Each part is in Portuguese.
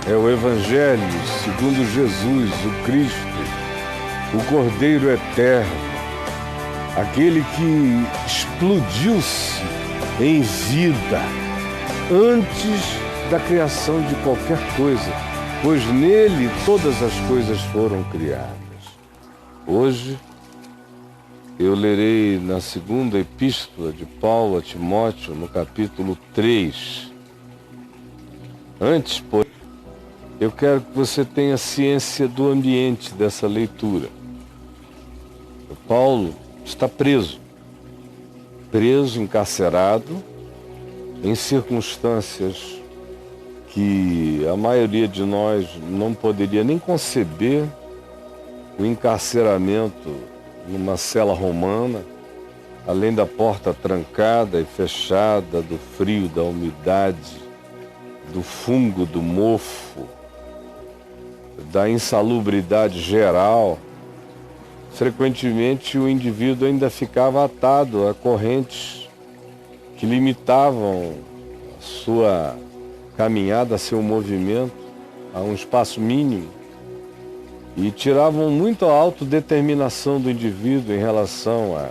é o Evangelho segundo Jesus, o Cristo, o Cordeiro Eterno, aquele que explodiu-se em vida antes da criação de qualquer coisa, pois nele todas as coisas foram criadas. Hoje eu lerei na segunda epístola de Paulo a Timóteo, no capítulo 3. Antes, porém, eu quero que você tenha ciência do ambiente dessa leitura. Paulo está preso, encarcerado, em circunstâncias que a maioria de nós não poderia nem conceber. O encarceramento numa cela romana, além da porta trancada e fechada, do frio, da umidade, do fungo, do mofo, da insalubridade geral, frequentemente o indivíduo ainda ficava atado a correntes que limitavam a sua caminhada, seu movimento, a um espaço mínimo, e tiravam muito a autodeterminação do indivíduo em relação a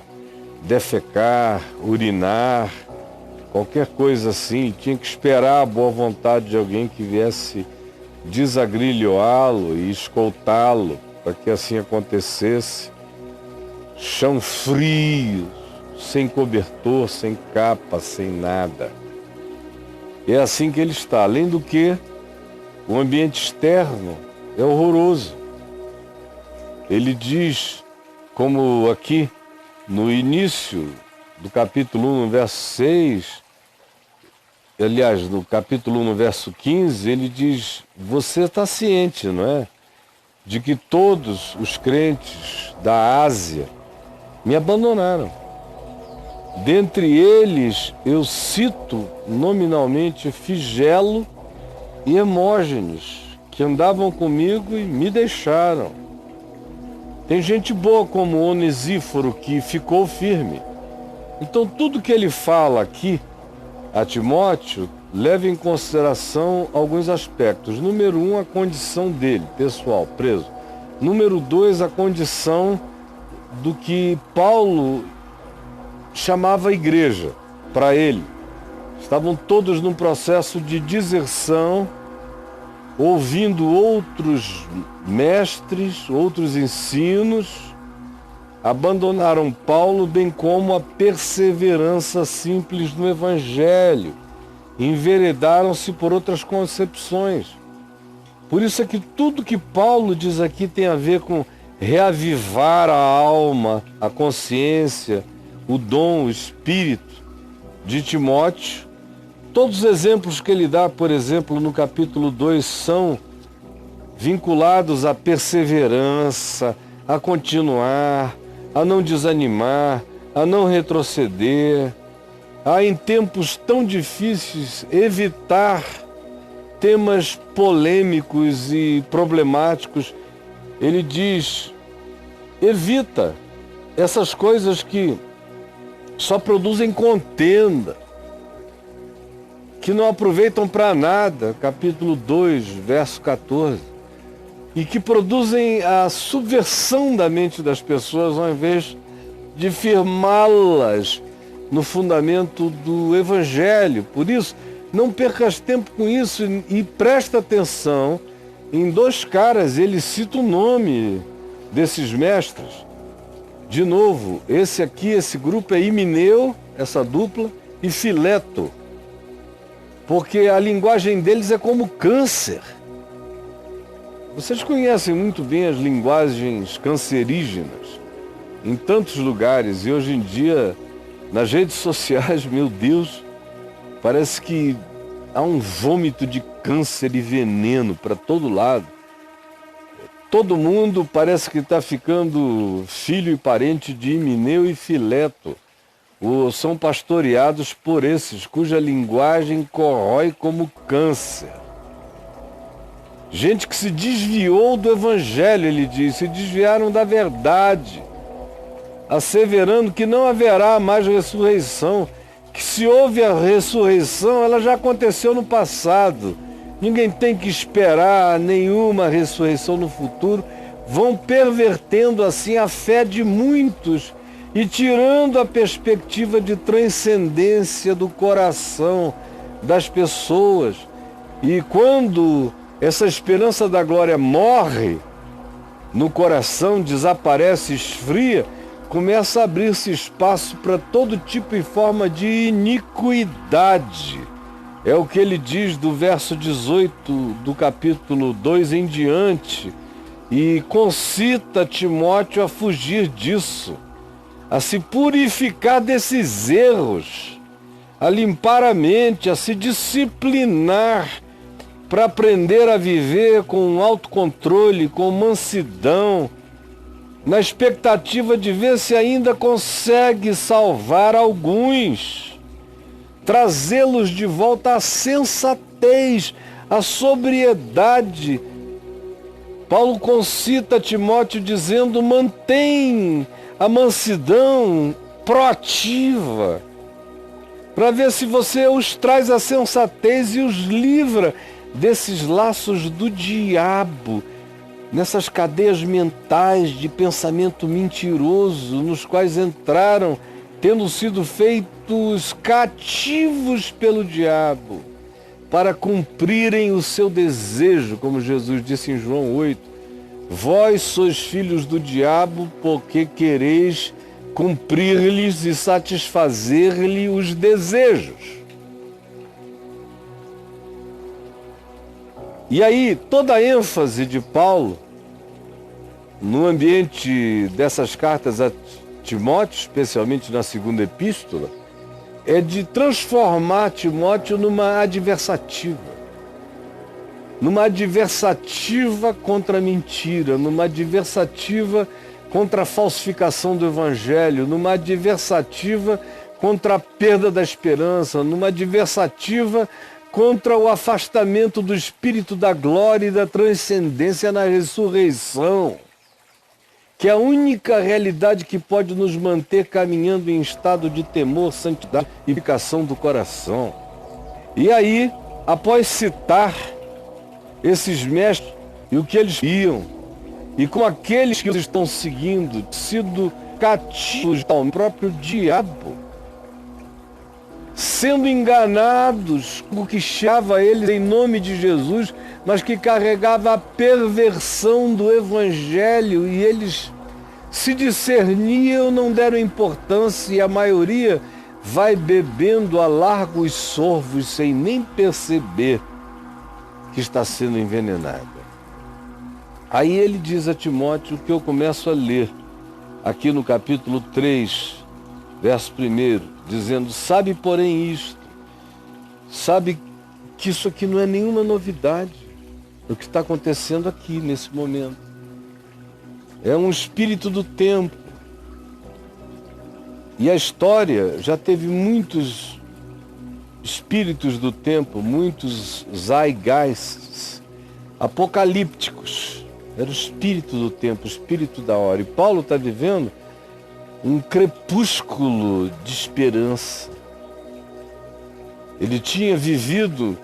defecar, urinar, qualquer coisa assim. Tinha que esperar a boa vontade de alguém que viesse desagrilhoá-lo e escoltá-lo para que assim acontecesse. Chão frio, sem cobertor, sem capa, sem nada. É assim que ele está. Além do que, o ambiente externo é horroroso. Ele diz, como aqui no início do capítulo 1, no verso 6, aliás, no capítulo 1, no verso 15, ele diz: você está ciente, não é? De que todos os crentes da Ásia me abandonaram. Dentre eles, eu cito nominalmente Figelo e Hermógenes, que andavam comigo e me deixaram. Tem gente boa como Onesíforo que ficou firme. Então tudo que ele fala aqui a Timóteo leva em consideração alguns aspectos. Número 1, a condição dele, pessoal, preso. Número 2, a condição do que Paulo chamava a igreja para ele. Estavam todos num processo de deserção, ouvindo outros mestres, outros ensinos, abandonaram Paulo, bem como a perseverança simples no Evangelho, enveredaram-se por outras concepções. Por isso é que tudo que Paulo diz aqui tem a ver com reavivar a alma, a consciência, o dom, o espírito de Timóteo. Todos os exemplos que ele dá, por exemplo, no capítulo 2, são vinculados à perseverança, a continuar, a não desanimar, a não retroceder, a, em tempos tão difíceis, evitar temas polêmicos e problemáticos. Ele diz: evita essas coisas que só produzem contenda, que não aproveitam para nada, capítulo 2, verso 14, e que produzem a subversão da mente das pessoas ao invés de firmá-las no fundamento do Evangelho. Por isso, não percas tempo com isso e presta atenção em dois caras. Ele cita o nome desses mestres. De novo, esse grupo é Himeneu, essa dupla, e Fileto, porque a linguagem deles é como câncer. Vocês conhecem muito bem as linguagens cancerígenas em tantos lugares, e hoje em dia, nas redes sociais, meu Deus, parece que há um vômito de câncer e veneno para todo lado. Todo mundo parece que está ficando filho e parente de Himeneu e Fileto. São pastoreados por esses, cuja linguagem corrói como câncer. Gente que se desviou do Evangelho, ele diz, se desviaram da verdade, asseverando que não haverá mais ressurreição, que se houve a ressurreição, ela já aconteceu no passado, ninguém tem que esperar nenhuma ressurreição no futuro. Vão pervertendo assim a fé de muitos e tirando a perspectiva de transcendência do coração das pessoas. E quando essa esperança da glória morre no coração, desaparece, esfria, começa a abrir-se espaço para todo tipo e forma de iniquidade. É o que ele diz do verso 18 do capítulo 2 em diante, e concita Timóteo a fugir disso, a se purificar desses erros, a limpar a mente, a se disciplinar para aprender a viver com autocontrole, com mansidão, na expectativa de ver se ainda consegue salvar alguns, trazê-los de volta à sensatez, à sobriedade. Paulo concita Timóteo dizendo: mantém a mansidão proativa, para ver se você os traz à sensatez e os livra desses laços do diabo, nessas cadeias mentais de pensamento mentiroso, nos quais entraram, tendo sido feitos cativos pelo diabo, para cumprirem o seu desejo, como Jesus disse em João 8, vós sois filhos do diabo, porque quereis cumprir-lhes e satisfazer-lhe os desejos. E aí, toda a ênfase de Paulo, no ambiente dessas cartas a Timóteo, especialmente na segunda epístola, é de transformar Timóteo numa adversativa contra a mentira, numa adversativa contra a falsificação do evangelho, numa adversativa contra a perda da esperança, numa adversativa contra o afastamento do Espírito da glória e da transcendência na ressurreição, que é a única realidade que pode nos manter caminhando em estado de temor, santidade e purificação do coração. E aí, após citar esses mestres e o que eles iam, e com aqueles que os estão seguindo, sido cativos ao próprio diabo, sendo enganados com o que chava eles em nome de Jesus, mas que carregava a perversão do evangelho, e eles se discerniam, não deram importância, e a maioria vai bebendo a largos sorvos sem nem perceber que está sendo envenenada. Aí ele diz a Timóteo o que eu começo a ler aqui no capítulo 3, verso 1, dizendo: sabe, porém, isto, sabe que isso aqui não é nenhuma novidade, o que está acontecendo aqui nesse momento. É um espírito do tempo. E a história já teve muitos espíritos do tempo, muitos zeitgeists apocalípticos. Era o espírito do tempo, o espírito da hora. E Paulo está vivendo um crepúsculo de esperança. Ele tinha vivido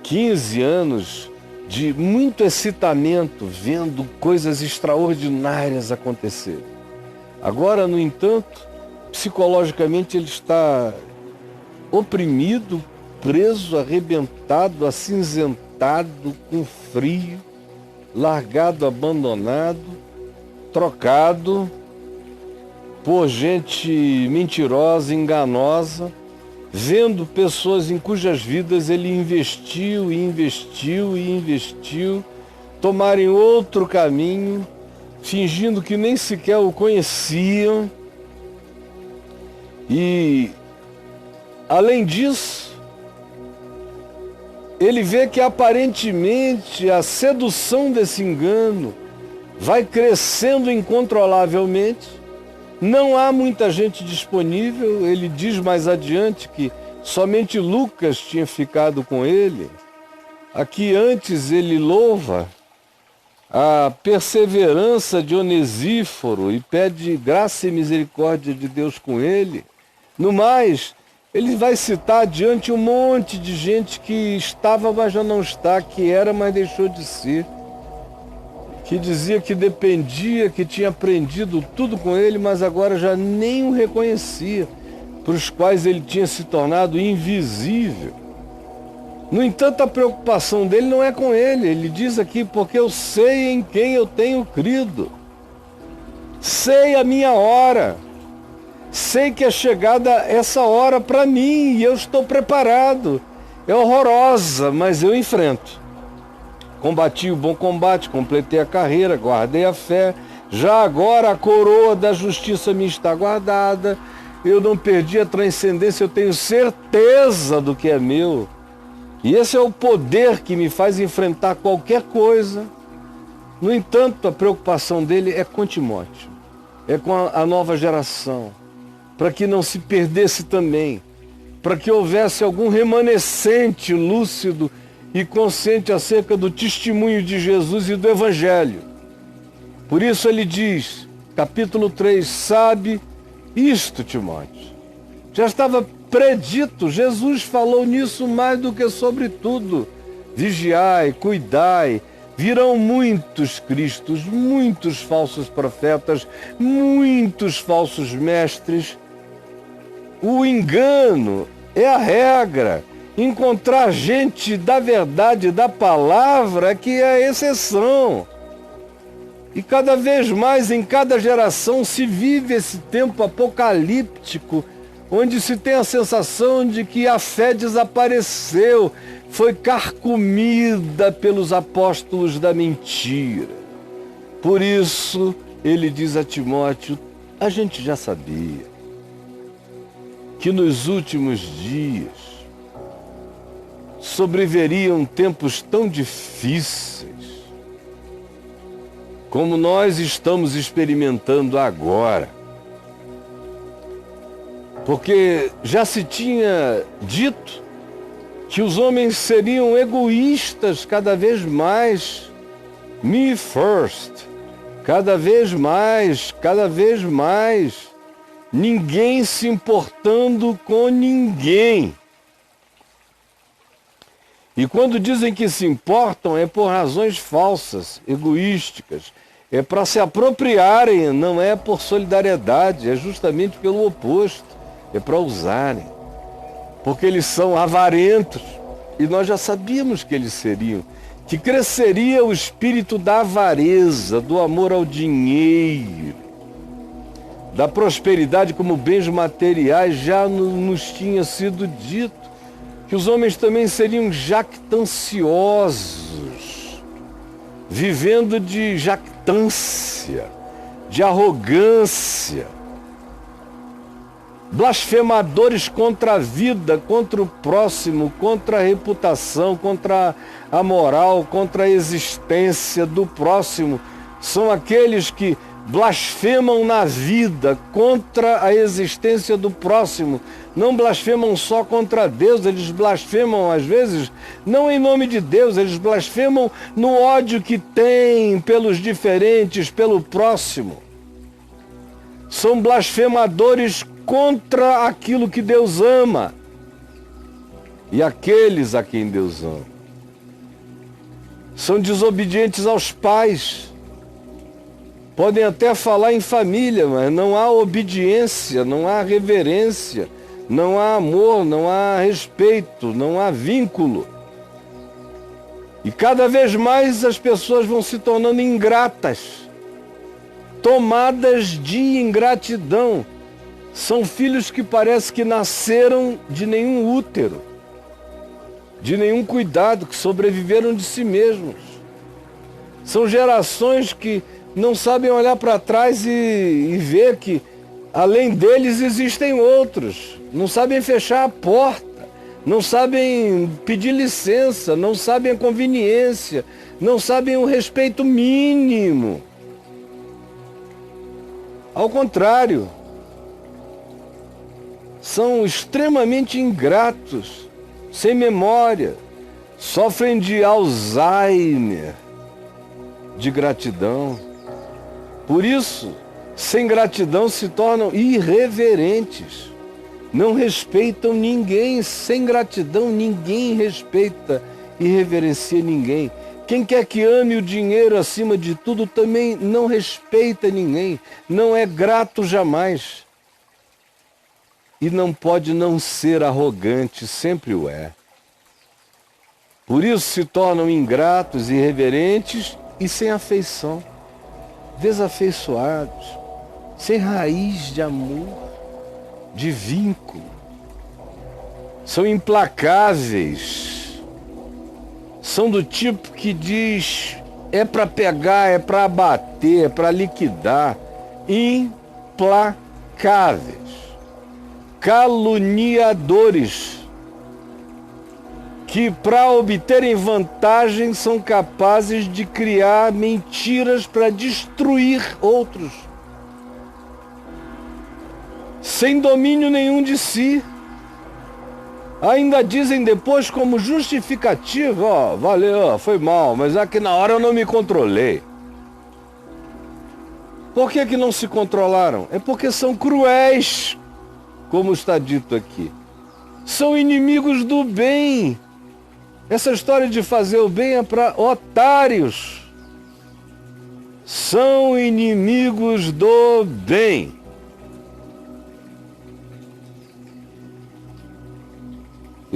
15 anos de muito excitamento, vendo coisas extraordinárias acontecer. Agora, no entanto, psicologicamente ele está oprimido, preso, arrebentado, acinzentado, com frio, largado, abandonado, trocado por gente mentirosa, enganosa, vendo pessoas em cujas vidas ele investiu e investiu e investiu, tomarem outro caminho, fingindo que nem sequer o conheciam. E, além disso, ele vê que aparentemente a sedução desse engano vai crescendo incontrolavelmente. Não há muita gente disponível. Ele diz mais adiante que somente Lucas tinha ficado com ele. Aqui antes ele louva a perseverança de Onesíforo e pede graça e misericórdia de Deus com ele. No mais, Ele vai citar adiante um monte de gente que estava, mas já não está, que era, mas deixou de ser, que dizia que dependia, que tinha aprendido tudo com ele, mas agora já nem o reconhecia, para os quais ele tinha se tornado invisível. No entanto, a preocupação dele não é com ele. Ele diz aqui, porque eu sei em quem eu tenho crido. Sei a minha hora. Sei que é chegada essa hora para mim e eu estou preparado. É horrorosa, mas eu enfrento. Combati o bom combate, completei a carreira, guardei a fé. Já agora a coroa da justiça me está guardada. Eu não perdi a transcendência, eu tenho certeza do que é meu. E esse é o poder que me faz enfrentar qualquer coisa. No entanto, a preocupação dele é com Timóteo, é com a nova geração, para que não se perdesse também, para que houvesse algum remanescente lúcido e consciente acerca do testemunho de Jesus e do Evangelho. Por isso ele diz, capítulo 3, sabe isto, Timóteo. Já estava predito, Jesus falou nisso mais do que sobre tudo. Vigiai, cuidai, virão muitos cristos, muitos falsos profetas, muitos falsos mestres. O engano é a regra. Encontrar gente da verdade, da palavra, que é a exceção. E cada vez mais, em cada geração, se vive esse tempo apocalíptico, onde se tem a sensação de que a fé desapareceu, foi carcomida pelos apóstolos da mentira. Por isso, ele diz a Timóteo, a gente já sabia que nos últimos dias sobreviriam tempos tão difíceis como nós estamos experimentando agora. Porque já se tinha dito que os homens seriam egoístas cada vez mais, me first, cada vez mais, ninguém se importando com ninguém. E quando dizem que se importam é por razões falsas, egoísticas, é para se apropriarem, não é por solidariedade, é justamente pelo oposto. É para usarem, porque eles são avarentos, e nós já sabíamos que eles seriam, que cresceria o espírito da avareza, do amor ao dinheiro, da prosperidade como bens materiais, já nos tinha sido dito, que os homens também seriam jactanciosos, vivendo de jactância, de arrogância, blasfemadores contra a vida, contra o próximo, contra a reputação, contra a moral, contra a existência do próximo. São aqueles que blasfemam na vida, contra a existência do próximo. Não blasfemam só contra Deus, eles blasfemam às vezes, não em nome de Deus, eles blasfemam no ódio que têm pelos diferentes, pelo próximo. São blasfemadores contra aquilo que Deus ama e aqueles a quem Deus ama. São desobedientes aos pais. Podem até falar em família, mas não há obediência, não há reverência, não há amor, não há respeito, não há vínculo. E cada vez mais as pessoas vão se tornando ingratas, tomadas de ingratidão. São filhos que parece que nasceram de nenhum útero, de nenhum cuidado, que sobreviveram de si mesmos. São gerações que não sabem olhar para trás e ver que, além deles, existem outros. Não sabem fechar a porta, não sabem pedir licença, não sabem a conveniência, não sabem o respeito mínimo. Ao contrário, são extremamente ingratos, sem memória, sofrem de Alzheimer, de gratidão. Por isso, sem gratidão se tornam irreverentes, Não respeitam ninguém, sem gratidão ninguém respeita e reverencia ninguém. Quem quer que ame o dinheiro acima de tudo também não respeita ninguém, não é grato jamais. E não pode não ser arrogante, sempre o é. Por isso se tornam ingratos, irreverentes e sem afeição, desafeiçoados, sem raiz de amor, de vínculo. São implacáveis, são do tipo que diz, é para pegar, é para abater, é para liquidar. Implacáveis, caluniadores, que para obterem vantagem são capazes de criar mentiras para destruir outros, sem domínio nenhum de si. Ainda dizem depois como justificativa, valeu, foi mal, mas aqui na hora eu não me controlei. Por que não se controlaram? É porque são cruéis, como está dito aqui. São inimigos do bem. Essa história de fazer o bem é para otários. São inimigos do bem.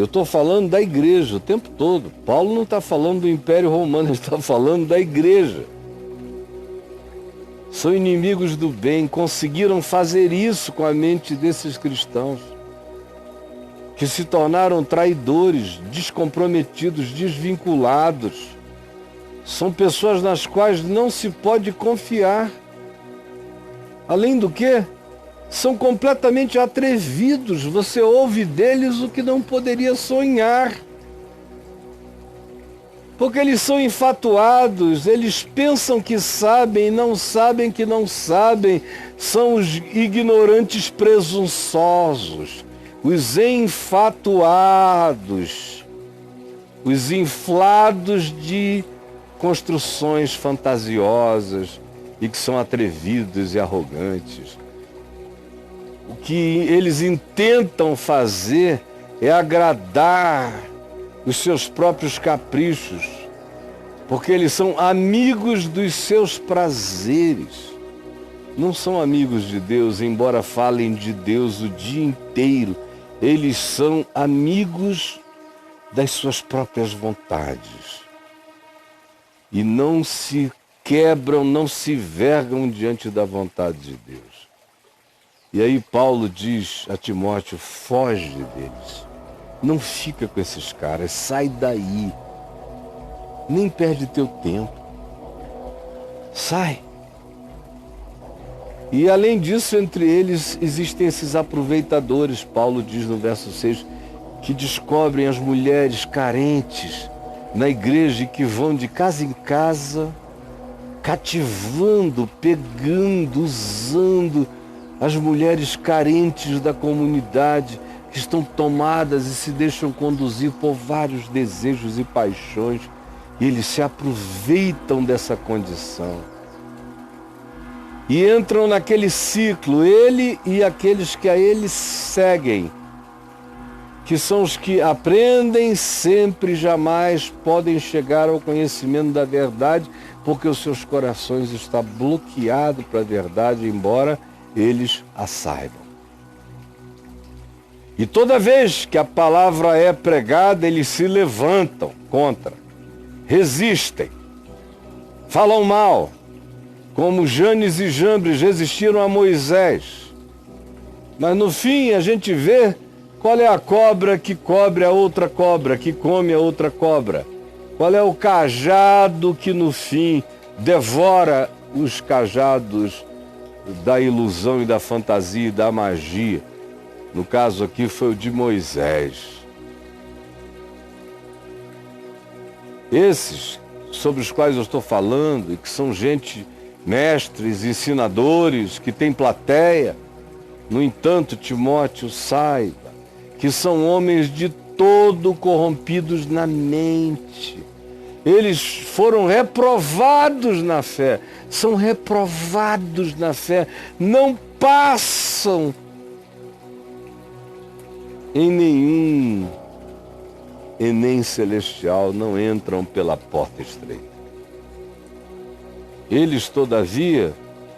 Eu estou falando da igreja o tempo todo. Paulo não está falando do Império Romano, ele está falando da igreja. São inimigos do bem, conseguiram fazer isso com a mente desses cristãos, que se tornaram traidores, descomprometidos, desvinculados. São pessoas nas quais não se pode confiar. Além do que, são completamente atrevidos. Você ouve deles o que não poderia sonhar. Porque eles são enfatuados, eles pensam que sabem, não sabem que não sabem. São os ignorantes presunçosos, os enfatuados, os inflados de construções fantasiosas e que são atrevidos e arrogantes. O que eles intentam fazer é agradar os seus próprios caprichos, porque eles são amigos dos seus prazeres. Não são amigos de Deus, embora falem de Deus o dia inteiro. Eles são amigos das suas próprias vontades. E não se quebram, não se vergam diante da vontade de Deus. E aí Paulo diz a Timóteo, foge deles. Não fica com esses caras, sai daí. Nem perde teu tempo. Sai. E além disso, entre eles existem esses aproveitadores, Paulo diz no verso 6, que descobrem as mulheres carentes na igreja e que vão de casa em casa, cativando, pegando, usando as mulheres carentes da comunidade, que estão tomadas e se deixam conduzir por vários desejos e paixões, e eles se aproveitam dessa condição. E entram naquele ciclo, ele e aqueles que a ele seguem, que são os que aprendem sempre, jamais podem chegar ao conhecimento da verdade, porque os seus corações estão bloqueados para a verdade, embora eles a saibam. E toda vez que a palavra é pregada, eles se levantam contra, resistem, falam mal, como Janes e Jambres resistiram a Moisés. Mas no fim a gente vê qual é a cobra que cobre a outra cobra, que come a outra cobra. Qual é o cajado que no fim devora os cajados da ilusão e da fantasia e da magia. No caso aqui foi o de Moisés. Esses sobre os quais eu estou falando, e que são gente, mestres, ensinadores, que tem plateia, no entanto, Timóteo, saiba que são homens de todo corrompidos na mente. Eles foram reprovados na fé, são reprovados na fé, não passam em nenhum Enem celestial não entram pela porta estreita. Eles, todavia,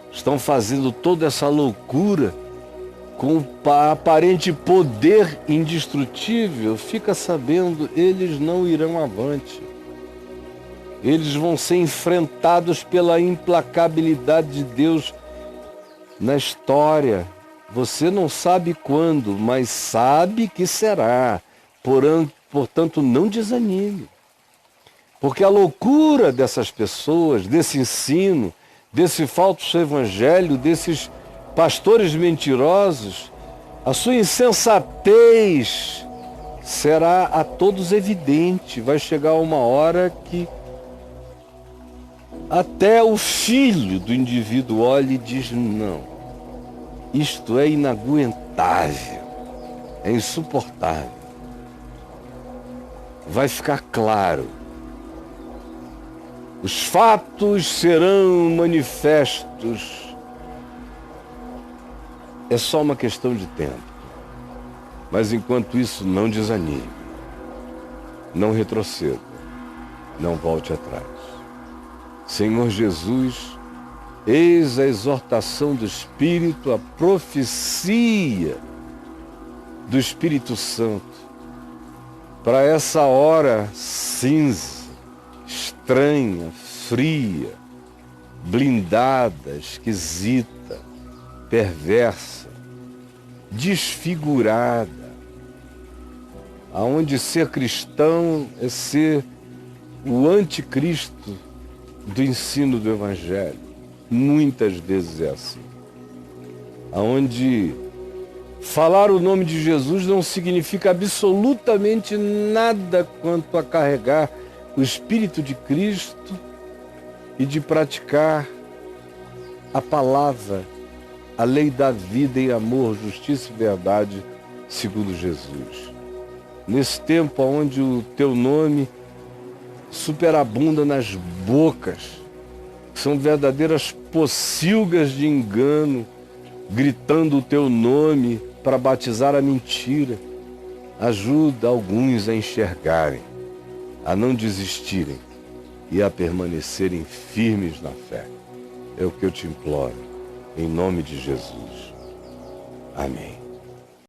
estão fazendo toda essa loucura com aparente poder indestrutível. Fica sabendo, eles não irão avante. Eles vão ser enfrentados pela implacabilidade de Deus na história. Você não sabe quando, mas sabe que será. Portanto, não desanime. Porque a loucura dessas pessoas, desse ensino, desse falso evangelho, desses pastores mentirosos, a sua insensatez será a todos evidente. Vai chegar uma hora que até o filho do indivíduo olha e diz: não, isto é inaguentável, é insuportável. Vai ficar claro. Os fatos serão manifestos. É só uma questão de tempo. Mas enquanto isso, não desanime. Não retroceda. Não volte atrás. Senhor Jesus, eis a exortação do Espírito, a profecia do Espírito Santo para essa hora cinza, estranha, fria, blindada, esquisita, perversa, desfigurada, aonde ser cristão é ser o anticristo do ensino do Evangelho. Muitas vezes é assim. Aonde falar o nome de Jesus não significa absolutamente nada quanto a carregar o Espírito de Cristo e de praticar a palavra, a lei da vida em amor, justiça e verdade, segundo Jesus. Nesse tempo onde o teu nome superabunda nas bocas, que são verdadeiras pocilgas de engano, gritando o teu nome para batizar a mentira. Ajuda alguns a enxergarem, a não desistirem e a permanecerem firmes na fé. É o que eu te imploro, em nome de Jesus. Amém.